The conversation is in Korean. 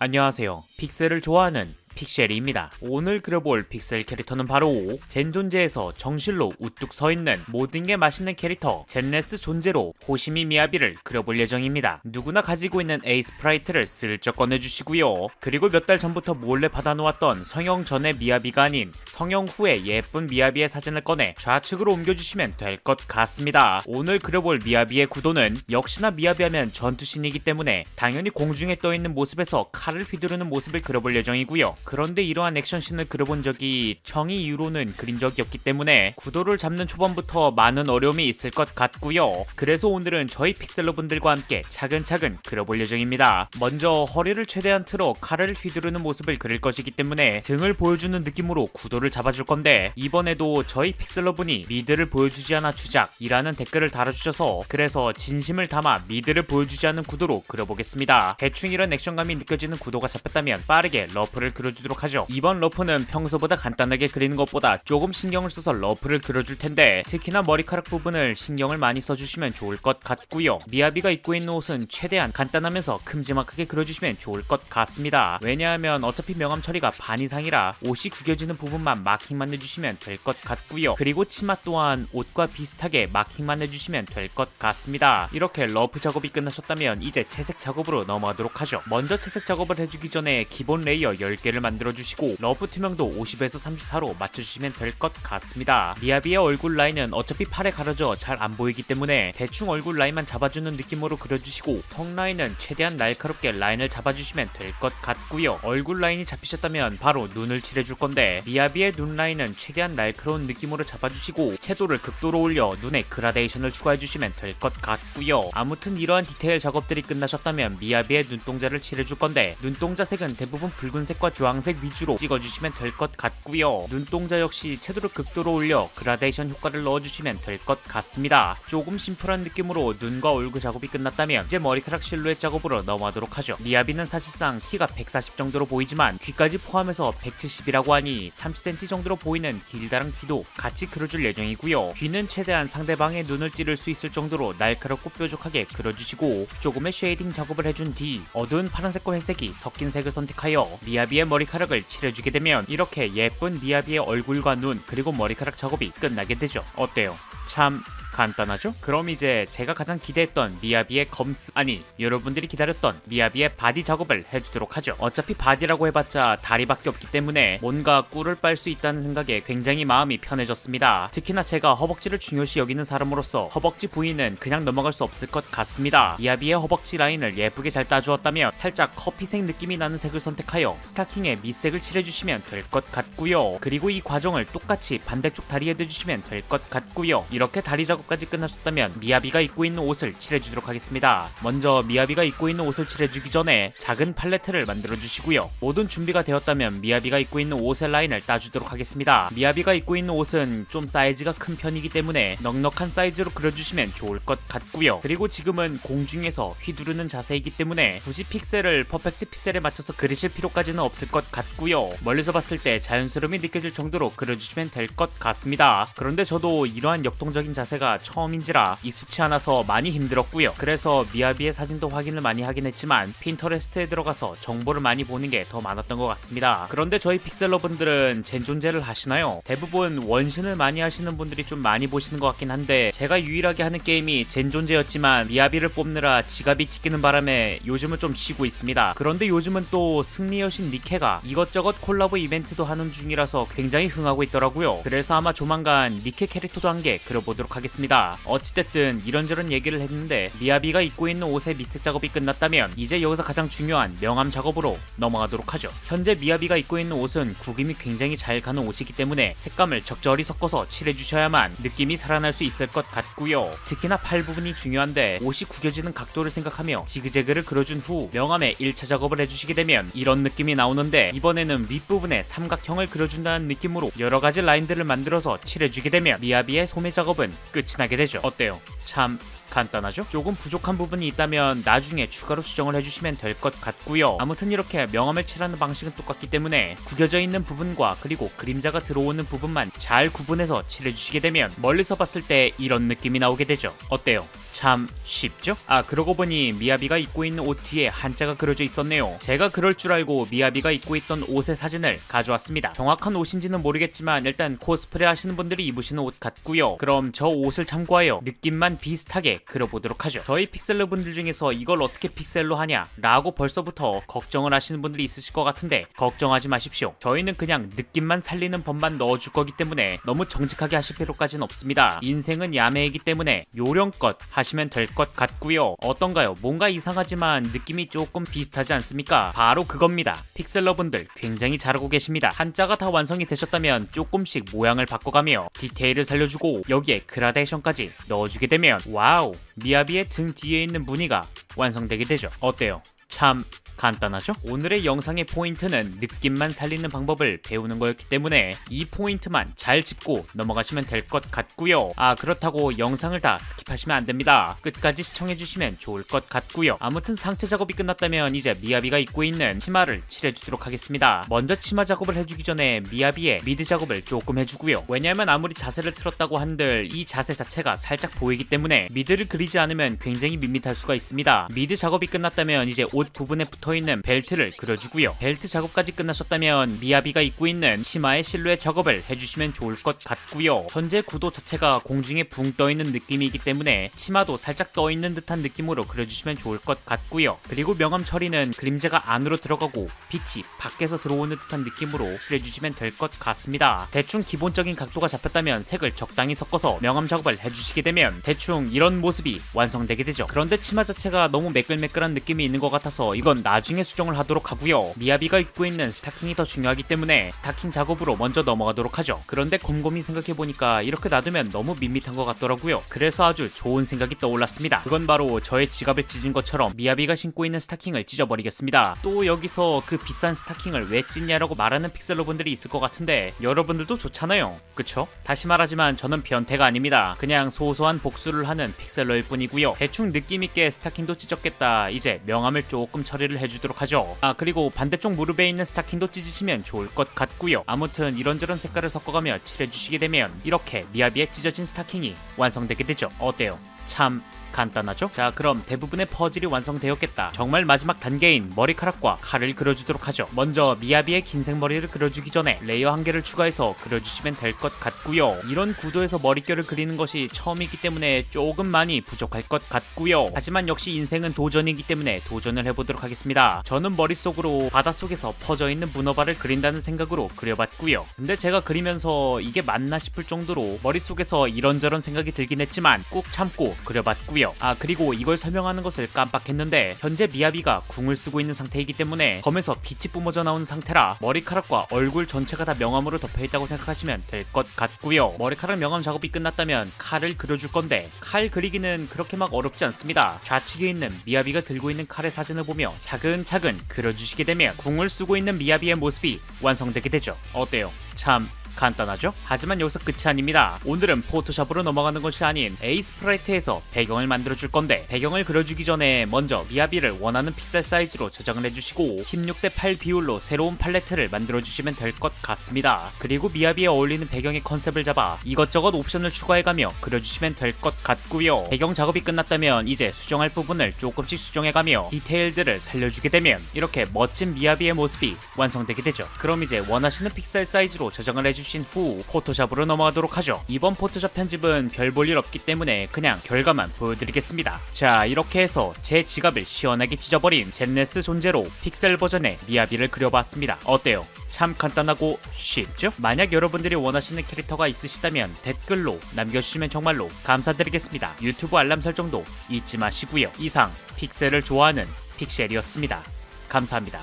안녕하세요. 픽셀을 좋아하는 픽셀이입니다. 오늘 그려볼 픽셀 캐릭터는 바로 젠 존재에서 정실로 우뚝 서있는 모든 게 맛있는 캐릭터 젠레스 존재로 호시미 미야비를 그려볼 예정입니다. 누구나 가지고 있는 A 스프라이트를 슬쩍 꺼내주시고요. 그리고 몇 달 전부터 몰래 받아놓았던 성형 전의 미야비가 아닌 성형 후의 예쁜 미야비의 사진을 꺼내 좌측으로 옮겨주시면 될 것 같습니다. 오늘 그려볼 미야비의 구도는 역시나 미야비하면 전투신이기 때문에 당연히 공중에 떠있는 모습에서 칼을 휘두르는 모습을 그려볼 예정이고요. 그런데 이러한 액션씬을 그려본 적이 청이 이후로는 그린 적이 없기 때문에 구도를 잡는 초반부터 많은 어려움이 있을 것 같고요. 그래서 오늘은 저희 픽셀러분들과 함께 차근차근 그려볼 예정입니다. 먼저 허리를 최대한 틀어 칼을 휘두르는 모습을 그릴 것이기 때문에 등을 보여주는 느낌으로 구도를 잡아줄 건데, 이번에도 저희 픽셀러분이 미드를 보여주지 않아 주작이라는 댓글을 달아주셔서 그래서 진심을 담아 미드를 보여주지 않는 구도로 그려보겠습니다. 대충 이런 액션감이 느껴지는 구도가 잡혔다면 빠르게 러프를 그려주도록 하죠. 이번 러프는 평소보다 간단하게 그리는 것보다 조금 신경을 써서 러프를 그려줄 텐데, 특히나 머리카락 부분을 신경을 많이 써주시면 좋을 것 같고요. 미야비가 입고 있는 옷은 최대한 간단하면서 큼지막하게 그려주시면 좋을 것 같습니다. 왜냐하면 어차피 명암 처리가 반 이상이라 옷이 구겨지는 부분만 마킹만 해주시면 될 것 같고요. 그리고 치마 또한 옷과 비슷하게 마킹만 해주시면 될 것 같습니다. 이렇게 러프 작업이 끝나셨다면 이제 채색 작업으로 넘어가도록 하죠. 먼저 채색 작업을 해주기 전에 기본 레이어 10개를 만들어주시고 러프 투명도 50에서 34로 맞춰주시면 될 것 같습니다. 미야비의 얼굴 라인은 어차피 팔에 가려져 잘 안 보이기 때문에 대충 얼굴 라인만 잡아주는 느낌으로 그려주시고, 턱 라인은 최대한 날카롭게 라인을 잡아주시면 될 것 같고요. 얼굴 라인이 잡히셨다면 바로 눈을 칠해줄 건데, 미야비의 눈 라인은 최대한 날카로운 느낌으로 잡아주시고 채도를 극도로 올려 눈에 그라데이션을 추가해주시면 될 것 같고요. 아무튼 이러한 디테일 작업들이 끝나셨다면 미야비의 눈동자를 칠해줄 건데, 눈동자 색은 대부분 붉은색과 주황색 위주로 찍어주시면 될 것 같고요. 눈동자 역시 채도를 극도로 올려 그라데이션 효과를 넣어주시면 될 것 같습니다. 조금 심플한 느낌으로 눈과 얼굴 작업이 끝났다면 이제 머리카락 실루엣 작업으로 넘어가도록 하죠. 미야비는 사실상 키가 140 정도로 보이지만 귀까지 포함해서 170이라고 하니 30cm 정도로 보이는 길다란 귀도 같이 그려줄 예정이고요. 귀는 최대한 상대방의 눈을 찌를 수 있을 정도로 날카롭고 뾰족하게 그려주시고, 조금의 쉐이딩 작업을 해준 뒤 어두운 파란색과 회색이 섞인 색을 선택하여 미야비의 머리카락을 칠해주게 되면 이렇게 예쁜 미야비의 얼굴과 눈 그리고 머리카락 작업이 끝나게 되죠. 어때요? 참 간단하죠? 그럼 이제 제가 가장 기대했던 미야비의 검스, 아니 여러분들이 기다렸던 미야비의 바디 작업을 해주도록 하죠. 어차피 바디라고 해봤자 다리밖에 없기 때문에 뭔가 꿀을 빨 수 있다는 생각에 굉장히 마음이 편해졌습니다. 특히나 제가 허벅지를 중요시 여기는 사람으로서 허벅지 부위는 그냥 넘어갈 수 없을 것 같습니다. 미야비의 허벅지 라인을 예쁘게 잘 따주었다면 살짝 커피색 느낌이 나는 색을 선택하여 스타킹에 밑색을 칠해주시면 될 것 같고요. 그리고 이 과정을 똑같이 반대쪽 다리에 해주시면 될 것 같고요. 이렇게 다리 작업까지 끝나셨다면 미야비가 입고 있는 옷을 칠해주도록 하겠습니다. 먼저 미야비가 입고 있는 옷을 칠해주기 전에 작은 팔레트를 만들어주시고요. 모든 준비가 되었다면 미야비가 입고 있는 옷의 라인을 따주도록 하겠습니다. 미야비가 입고 있는 옷은 좀 사이즈가 큰 편이기 때문에 넉넉한 사이즈로 그려주시면 좋을 것 같고요. 그리고 지금은 공중에서 휘두르는 자세이기 때문에 굳이 픽셀을 퍼펙트 픽셀에 맞춰서 그리실 필요까지는 없을 것 같고요. 멀리서 봤을 때 자연스러움이 느껴질 정도로 그려주시면 될 것 같습니다. 그런데 저도 이러한 역동적인 자세가 처음인지라 익숙치 않아서 많이 힘들었고요. 그래서 미야비의 사진도 확인을 많이 하긴 했지만 핀터레스트에 들어가서 정보를 많이 보는 게 더 많았던 것 같습니다. 그런데 저희 픽셀러분들은 젠 존재를 하시나요? 대부분 원신을 많이 하시는 분들이 좀 많이 보시는 것 같긴 한데, 제가 유일하게 하는 게임이 젠 존재였지만 미야비를 뽑느라 지갑이 찢기는 바람에 요즘은 좀 쉬고 있습니다. 그런데 요즘은 또 승리 여신 니케가 이것저것 콜라보 이벤트도 하는 중이라서 굉장히 흥하고 있더라고요. 그래서 아마 조만간 니케 캐릭터도 한 개 그려보도록 하겠습니다. 어찌됐든 이런저런 얘기를 했는데, 미야비가 입고 있는 옷의 밑색 작업이 끝났다면 이제 여기서 가장 중요한 명암 작업으로 넘어가도록 하죠. 현재 미야비가 입고 있는 옷은 구김이 굉장히 잘 가는 옷이기 때문에 색감을 적절히 섞어서 칠해주셔야만 느낌이 살아날 수 있을 것 같고요. 특히나 팔 부분이 중요한데, 옷이 구겨지는 각도를 생각하며 지그재그를 그려준 후 명암의 1차 작업을 해주시게 되면 이런 느낌이 나오는데, 이번에는 윗부분에 삼각형을 그려준다는 느낌으로 여러가지 라인들을 만들어서 칠해주게 되면 미야비의 소매 작업은 끝이 나게 되죠. 어때요? 참 간단하죠? 조금 부족한 부분이 있다면 나중에 추가로 수정을 해주시면 될 것 같고요. 아무튼 이렇게 명암을 칠하는 방식은 똑같기 때문에 구겨져 있는 부분과 그리고 그림자가 들어오는 부분만 잘 구분해서 칠해주시게 되면 멀리서 봤을 때 이런 느낌이 나오게 되죠. 어때요? 참 쉽죠? 아, 그러고 보니 미야비가 입고 있는 옷 뒤에 한자가 그려져 있었네요. 제가 그럴 줄 알고 미야비가 입고 있던 옷의 사진을 가져왔습니다. 정확한 옷인지는 모르겠지만 일단 코스프레 하시는 분들이 입으시는 옷 같고요. 그럼 저 옷을 참고하여 느낌만 비슷하게 그려보도록 하죠. 저희 픽셀러 분들 중에서 이걸 어떻게 픽셀로 하냐 라고 벌써부터 걱정을 하시는 분들이 있으실 것 같은데 걱정하지 마십시오. 저희는 그냥 느낌만 살리는 법만 넣어줄 거기 때문에 너무 정직하게 하실 필요까지는 없습니다. 인생은 야매이기 때문에 요령껏 하시면 될 것 같고요. 어떤가요? 뭔가 이상하지만 느낌이 조금 비슷하지 않습니까? 바로 그겁니다. 픽셀러분들 굉장히 잘하고 계십니다. 한자가 다 완성이 되셨다면 조금씩 모양을 바꿔가며 디테일을 살려주고 여기에 그라데이션까지 넣어주게 되면 와우! 미야비의 등 뒤에 있는 무늬가 완성되게 되죠. 어때요? 참 간단하죠? 오늘의 영상의 포인트는 느낌만 살리는 방법을 배우는 거였기 때문에 이 포인트만 잘 짚고 넘어가시면 될 것 같고요. 아, 그렇다고 영상을 다 스킵하시면 안 됩니다. 끝까지 시청해주시면 좋을 것 같고요. 아무튼 상체 작업이 끝났다면 이제 미야비가 입고 있는 치마를 칠해주도록 하겠습니다. 먼저 치마 작업을 해주기 전에 미야비의 미드 작업을 조금 해주고요. 왜냐하면 아무리 자세를 틀었다고 한들 이 자세 자체가 살짝 보이기 때문에 미드를 그리지 않으면 굉장히 밋밋할 수가 있습니다. 미드 작업이 끝났다면 이제 옷 부분에 붙어있는 벨트를 그려주고요. 벨트 작업까지 끝나셨다면 미야비가 입고 있는 치마의 실루엣 작업을 해주시면 좋을 것 같고요. 현재 구도 자체가 공중에 붕 떠있는 느낌이기 때문에 치마도 살짝 떠있는 듯한 느낌으로 그려주시면 좋을 것 같고요. 그리고 명암 처리는 그림자가 안으로 들어가고 빛이 밖에서 들어오는 듯한 느낌으로 칠해주시면 될 것 같습니다. 대충 기본적인 각도가 잡혔다면 색을 적당히 섞어서 명암 작업을 해주시게 되면 대충 이런 모습이 완성되게 되죠. 그런데 치마 자체가 너무 매끌매끌한 느낌이 있는 것 같아서 이건 나중에 수정을 하도록 하고요. 미야비가 입고 있는 스타킹이 더 중요하기 때문에 스타킹 작업으로 먼저 넘어가도록 하죠. 그런데 곰곰이 생각해보니까 이렇게 놔두면 너무 밋밋한 것 같더라고요. 그래서 아주 좋은 생각이 떠올랐습니다. 그건 바로 저의 지갑을 찢은 것처럼 미야비가 신고 있는 스타킹을 찢어버리겠습니다. 또 여기서 그 비싼 스타킹을 왜 찢냐라고 말하는 픽셀러분들이 있을 것 같은데 여러분들도 좋잖아요. 그쵸? 다시 말하지만 저는 변태가 아닙니다. 그냥 소소한 복수를 하는 픽셀러일 뿐이고요. 대충 느낌있게 스타킹도 찢었겠다. 이제 명암을 조금 처리를 해주도록 하죠. 아, 그리고 반대쪽 무릎에 있는 스타킹도 찢으시면 좋을 것 같고요. 아무튼 이런저런 색깔을 섞어가며 칠해주시게 되면 이렇게 미야비의 찢어진 스타킹이 완성되게 되죠. 어때요? 참 간단하죠? 자, 그럼 대부분의 퍼즐이 완성되었겠다. 정말 마지막 단계인 머리카락과 칼을 그려주도록 하죠. 먼저 미야비의 긴 생머리를 그려주기 전에 레이어 한 개를 추가해서 그려주시면 될 것 같고요. 이런 구도에서 머릿결을 그리는 것이 처음이기 때문에 조금 많이 부족할 것 같고요. 하지만 역시 인생은 도전이기 때문에 도전을 해보도록 하겠습니다. 저는 머릿속으로 바닷속에서 퍼져있는 문어발을 그린다는 생각으로 그려봤고요. 근데 제가 그리면서 이게 맞나 싶을 정도로 머릿속에서 이런저런 생각이 들긴 했지만 꾹 참고 그려봤고요. 아, 그리고 이걸 설명하는 것을 깜빡했는데 현재 미야비가 궁을 쓰고 있는 상태이기 때문에 검에서 빛이 뿜어져 나오는 상태라 머리카락과 얼굴 전체가 다 명암으로 덮여있다고 생각하시면 될 것 같고요. 머리카락 명암 작업이 끝났다면 칼을 그려줄 건데 칼 그리기는 그렇게 막 어렵지 않습니다. 좌측에 있는 미야비가 들고 있는 칼의 사진을 보며 차근차근 그려주시게 되면 궁을 쓰고 있는 미야비의 모습이 완성되게 되죠. 어때요? 참 간단하죠? 하지만 여기서 끝이 아닙니다. 오늘은 포토샵으로 넘어가는 것이 아닌 에이스프라이트에서 배경을 만들어줄 건데 배경을 그려주기 전에 먼저 미야비를 원하는 픽셀 사이즈로 저장을 해주시고 16:8 비율로 새로운 팔레트를 만들어주시면 될 것 같습니다. 그리고 미야비에 어울리는 배경의 컨셉을 잡아 이것저것 옵션을 추가해가며 그려주시면 될 것 같고요. 배경 작업이 끝났다면 이제 수정할 부분을 조금씩 수정해가며 디테일들을 살려주게 되면 이렇게 멋진 미야비의 모습이 완성되게 되죠. 그럼 이제 원하시는 픽셀 사이즈로 저장을 해주신 후 포토샵으로 넘어가도록 하죠. 이번 포토샵 편집은 별 볼 일 없기 때문에 그냥 결과만 보여드리겠습니다. 자, 이렇게 해서 제 지갑을 시원하게 찢어버린 젠네스 존재로 픽셀 버전의 미야비를 그려봤습니다. 어때요? 참 간단하고 쉽죠? 만약 여러분들이 원하시는 캐릭터가 있으시다면 댓글로 남겨주시면 정말로 감사드리겠습니다. 유튜브 알람 설정도 잊지 마시고요. 이상 픽셀을 좋아하는 픽셀이었습니다. 감사합니다.